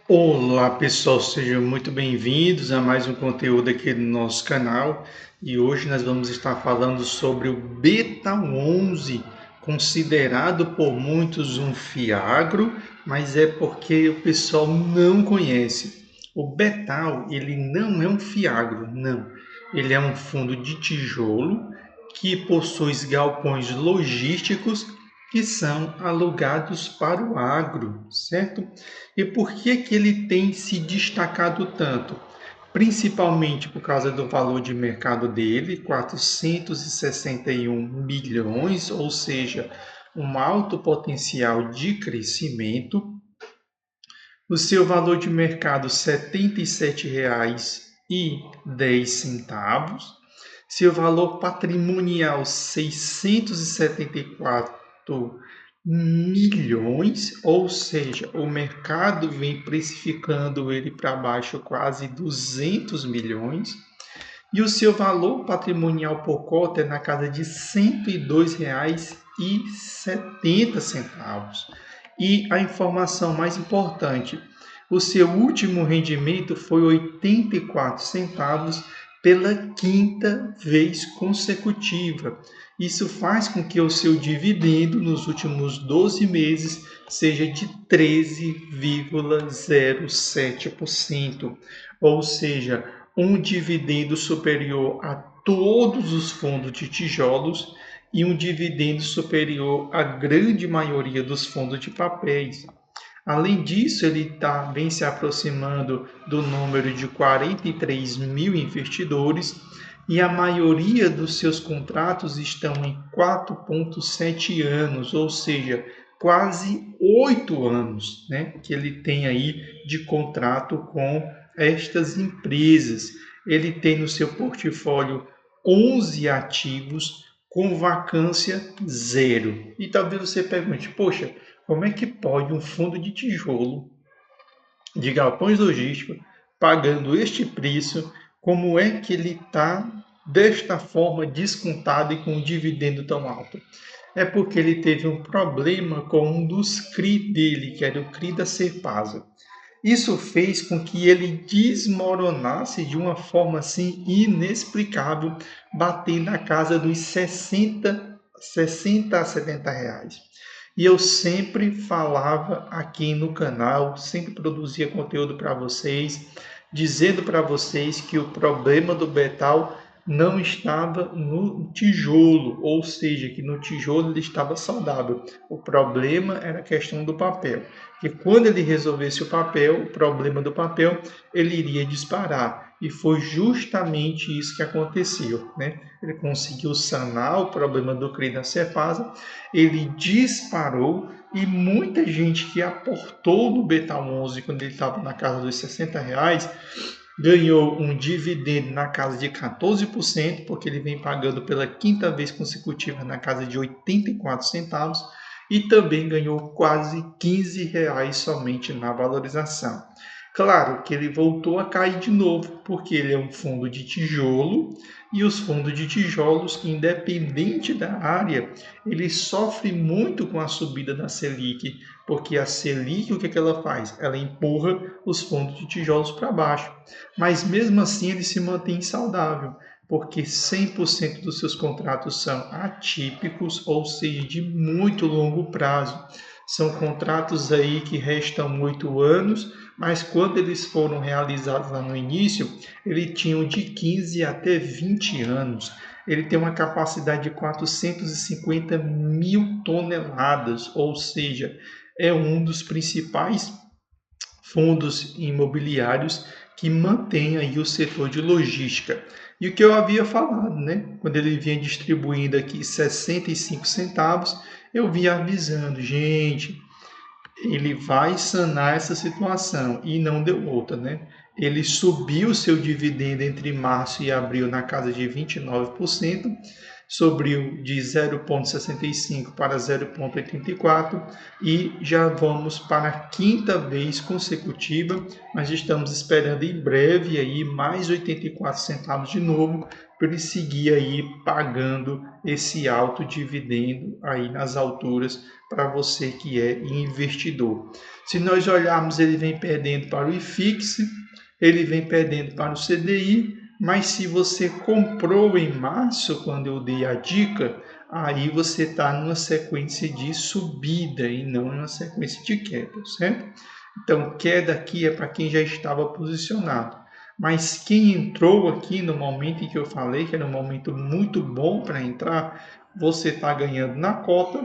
Olá pessoal, sejam muito bem-vindos a mais um conteúdo aqui do nosso canal e hoje nós vamos estar falando sobre o Beta 11, considerado por muitos um fiagro, mas é porque o pessoal não conhece. O Betal, ele não é um fiagro, não. Ele é um fundo de tijolo que possui galpões logísticos que são alugados para o agro, certo? E por que que ele tem se destacado tanto? Principalmente por causa do valor de mercado dele, 461 milhões, ou seja, um alto potencial de crescimento. O seu valor de mercado, R$ 77,10. Seu valor patrimonial, 674 milhões, ou seja, o mercado vem precificando ele para baixo quase 200 milhões. E o seu valor patrimonial por cota é na casa de R$ 102,70. E a informação mais importante, o seu último rendimento foi 84 centavos pela quinta vez consecutiva. Isso faz com que o seu dividendo nos últimos 12 meses seja de 13,07%, ou seja, um dividendo superior a todos os fundos de tijolos e um dividendo superior à grande maioria dos fundos de papéis. Além disso, ele vem se aproximando do número de 43 mil investidores e a maioria dos seus contratos estão em 4,7 anos, ou seja, quase 8 anos, né, que ele tem aí de contrato com estas empresas. Ele tem no seu portfólio 11 ativos com vacância zero. E talvez você pergunte, poxa, como é que pode um fundo de tijolo de galpões logísticos pagando este preço? Como é que ele está desta forma descontado e com um dividendo tão alto? É porque ele teve um problema com um dos CRI dele, que era o CRI da Serpasa. Isso fez com que ele desmoronasse de uma forma assim inexplicável, bater na casa dos 60 a 70 reais. E eu sempre falava aqui no canal, sempre produzia conteúdo para vocês, dizendo para vocês que o problema do Betal não estava no tijolo, ou seja, que no tijolo ele estava saudável. O problema era a questão do papel, que quando ele resolvesse o papel, o problema do papel, ele iria disparar. E foi justamente isso que aconteceu, né? Ele conseguiu sanar o problema do CRI da Cepasa, ele disparou e muita gente que aportou no Beta 11 quando ele estava na casa dos 60 reais, ganhou um dividendo na casa de 14%, porque ele vem pagando pela quinta vez consecutiva na casa de 84 centavos, e também ganhou quase 15 reais somente na valorização. Claro que ele voltou a cair de novo, porque ele é um fundo de tijolo, e os fundos de tijolos, independente da área, ele sofre muito com a subida da Selic, porque a Selic, o que ela faz? Ela empurra os fundos de tijolos para baixo. Mas mesmo assim ele se mantém saudável, porque 100% dos seus contratos são atípicos, ou seja, de muito longo prazo. São contratos aí que restam 8 anos, mas quando eles foram realizados lá no início, eles tinham de 15 até 20 anos. Ele tem uma capacidade de 450 mil toneladas, ou seja, é um dos principais fundos imobiliários que mantém aí o setor de logística. E o que eu havia falado, né? Quando ele vinha distribuindo aqui 65 centavos, eu vinha avisando, gente, ele vai sanar essa situação e não deu outra, né? Ele subiu seu dividendo entre março e abril na casa de 29%, subiu de 0,65 para 0,84 e já vamos para a quinta vez consecutiva, mas estamos esperando em breve aí mais 84 centavos de novo perseguir aí pagando esse alto dividendo aí nas alturas para você que é investidor. Se nós olharmos, ele vem perdendo para o IFIX, ele vem perdendo para o CDI, mas se você comprou em março, quando eu dei a dica, aí você está numa sequência de subida e não numa sequência de queda, certo? Então, queda aqui é para quem já estava posicionado. Mas quem entrou aqui no momento em que eu falei, que era um momento muito bom para entrar, você está ganhando na cota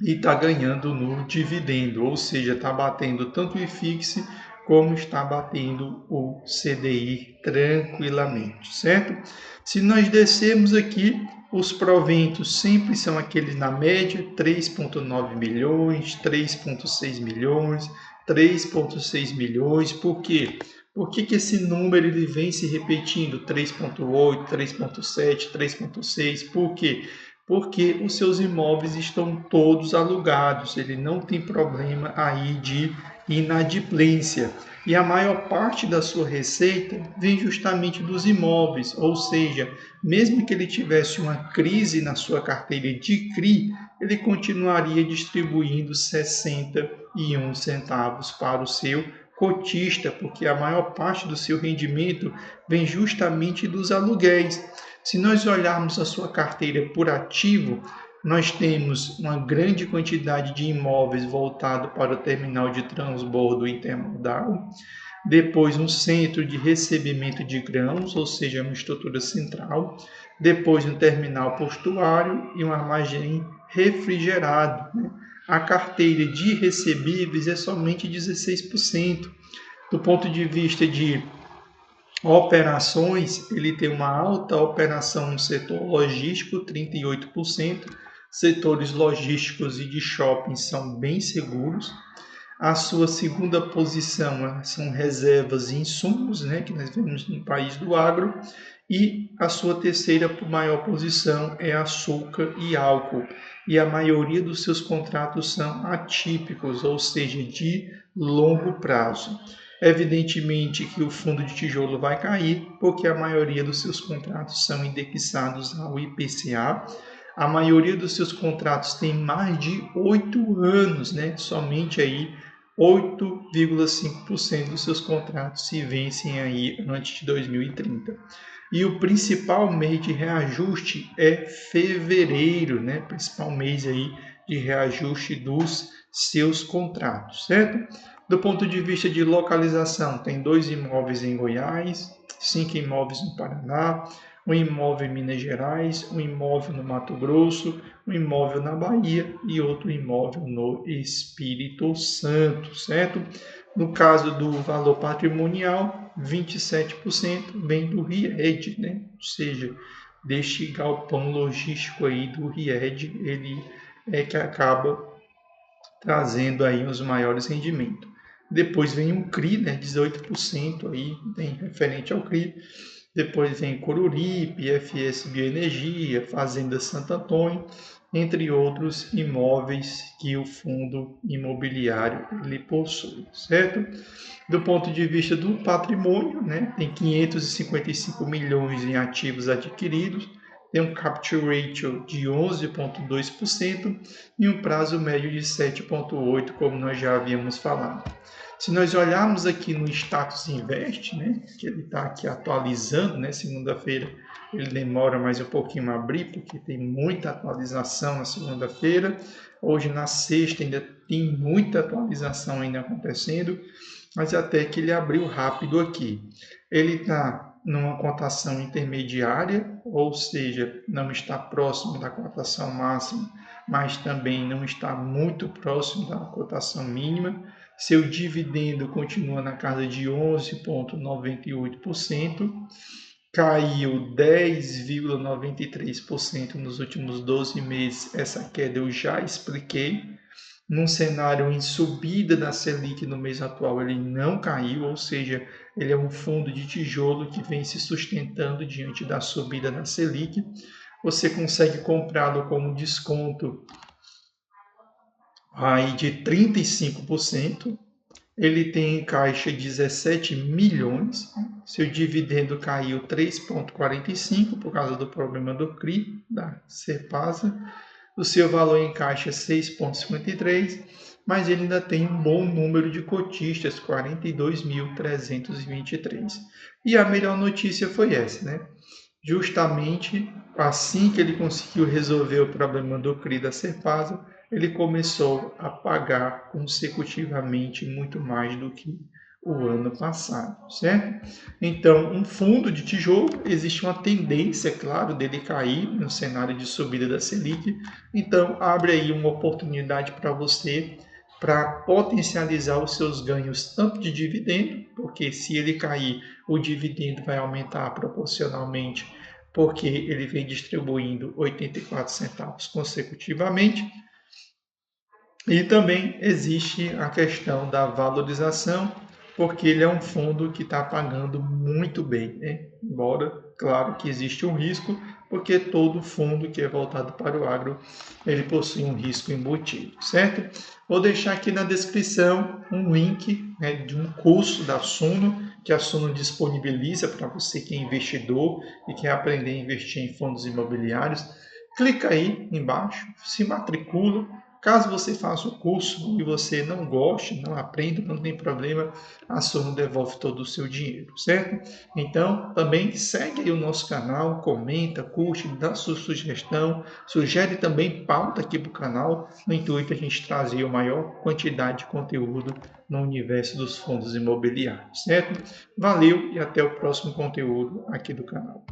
e está ganhando no dividendo, ou seja, está batendo tanto o IFIX como está batendo o CDI tranquilamente, certo? Se nós descermos aqui, os proventos sempre são aqueles na média, 3,9 milhões, 3,6 milhões, 3,6 milhões, por quê? Por que esse número ele vem se repetindo? 3,8, 3,7, 3,6, por quê? Porque os seus imóveis estão todos alugados, ele não tem problema aí de inadimplência. E a maior parte da sua receita vem justamente dos imóveis, ou seja, mesmo que ele tivesse uma crise na sua carteira de CRI, ele continuaria distribuindo 61 centavos para o seu cotista, porque a maior parte do seu rendimento vem justamente dos aluguéis. Se nós olharmos a sua carteira por ativo, nós temos uma grande quantidade de imóveis voltado para o terminal de transbordo intermodal, depois um centro de recebimento de grãos, ou seja, uma estrutura central, depois um terminal portuário e um armazém refrigerado, né? A carteira de recebíveis é somente 16%. Do ponto de vista de operações, ele tem uma alta operação no setor logístico, 38%. Setores logísticos e de shopping são bem seguros. A sua segunda posição são reservas e insumos, né, que nós vemos no país do agro. E a sua terceira maior posição é açúcar e álcool. E a maioria dos seus contratos são atípicos, ou seja, de longo prazo. Evidentemente que o fundo de tijolo vai cair, porque a maioria dos seus contratos são indexados ao IPCA. A maioria dos seus contratos tem mais de 8 anos, né? Somente aí 8,5% dos seus contratos se vencem aí antes de 2030. E o principal mês de reajuste é fevereiro, né? Principal mês aí de reajuste dos seus contratos, certo? Do ponto de vista de localização, tem 2 imóveis em Goiás, 5 imóveis no Paraná, um imóvel em Minas Gerais, um imóvel no Mato Grosso, um imóvel na Bahia e outro imóvel no Espírito Santo, certo? No caso do valor patrimonial, 27% vem do RIED, né? Ou seja, deste galpão logístico aí do RIED, ele é que acaba trazendo aí os maiores rendimentos. Depois vem um CRI, né, 18% aí, tem referente ao CRI. Depois vem Coruripe, FS Bioenergia, Fazenda Santo Antônio, entre outros imóveis que o fundo imobiliário ele possui, certo? Do ponto de vista do patrimônio, né, tem 555 milhões em ativos adquiridos, tem um capture ratio de 11,2% e um prazo médio de 7,8%, como nós já havíamos falado. Se nós olharmos aqui no Status Invest, né, que ele está aqui atualizando, né, segunda-feira ele demora mais um pouquinho a abrir, porque tem muita atualização na segunda-feira. Hoje, na sexta, ainda tem muita atualização ainda acontecendo, mas até que ele abriu rápido aqui. Ele está numa cotação intermediária, ou seja, não está próximo da cotação máxima, mas também não está muito próximo da cotação mínima. Seu dividendo continua na casa de 11,98%, caiu 10,93% nos últimos 12 meses. Essa queda eu já expliquei. Num cenário em subida da Selic no mês atual, ele não caiu, ou seja, ele é um fundo de tijolo que vem se sustentando diante da subida da Selic. Você consegue comprá-lo com um desconto aí de 35%. ele tem em caixa 17 milhões, seu dividendo caiu 3,45 por causa do problema do CRI, da Serpasa, o seu valor em caixa é 6,53, mas ele ainda tem um bom número de cotistas, 42.323. E a melhor notícia foi essa, né? Justamente assim que ele conseguiu resolver o problema do CRI da Serpasa, ele começou a pagar consecutivamente muito mais do que o ano passado, certo? Então, um fundo de tijolo, existe uma tendência, é claro, dele cair no cenário de subida da Selic, então abre aí uma oportunidade para você para potencializar os seus ganhos tanto de dividendo, porque se ele cair, o dividendo vai aumentar proporcionalmente, porque ele vem distribuindo 84 centavos consecutivamente. E também existe a questão da valorização, porque ele é um fundo que está pagando muito bem, né? Embora, claro, que existe um risco, porque todo fundo que é voltado para o agro, ele possui um risco embutido, certo? Vou deixar aqui na descrição um link, né, de um curso da Suno, que a Suno disponibiliza para você que é investidor e quer aprender a investir em fundos imobiliários. Clica aí embaixo, se matricula. Caso você faça o curso e você não goste, não aprenda, não tem problema, a Suno devolve todo o seu dinheiro, certo? Então, também segue aí o nosso canal, comenta, curte, dá sua sugestão, sugere também pauta aqui para o canal, no intuito de a gente trazer a maior quantidade de conteúdo no universo dos fundos imobiliários, certo? Valeu e até o próximo conteúdo aqui do canal.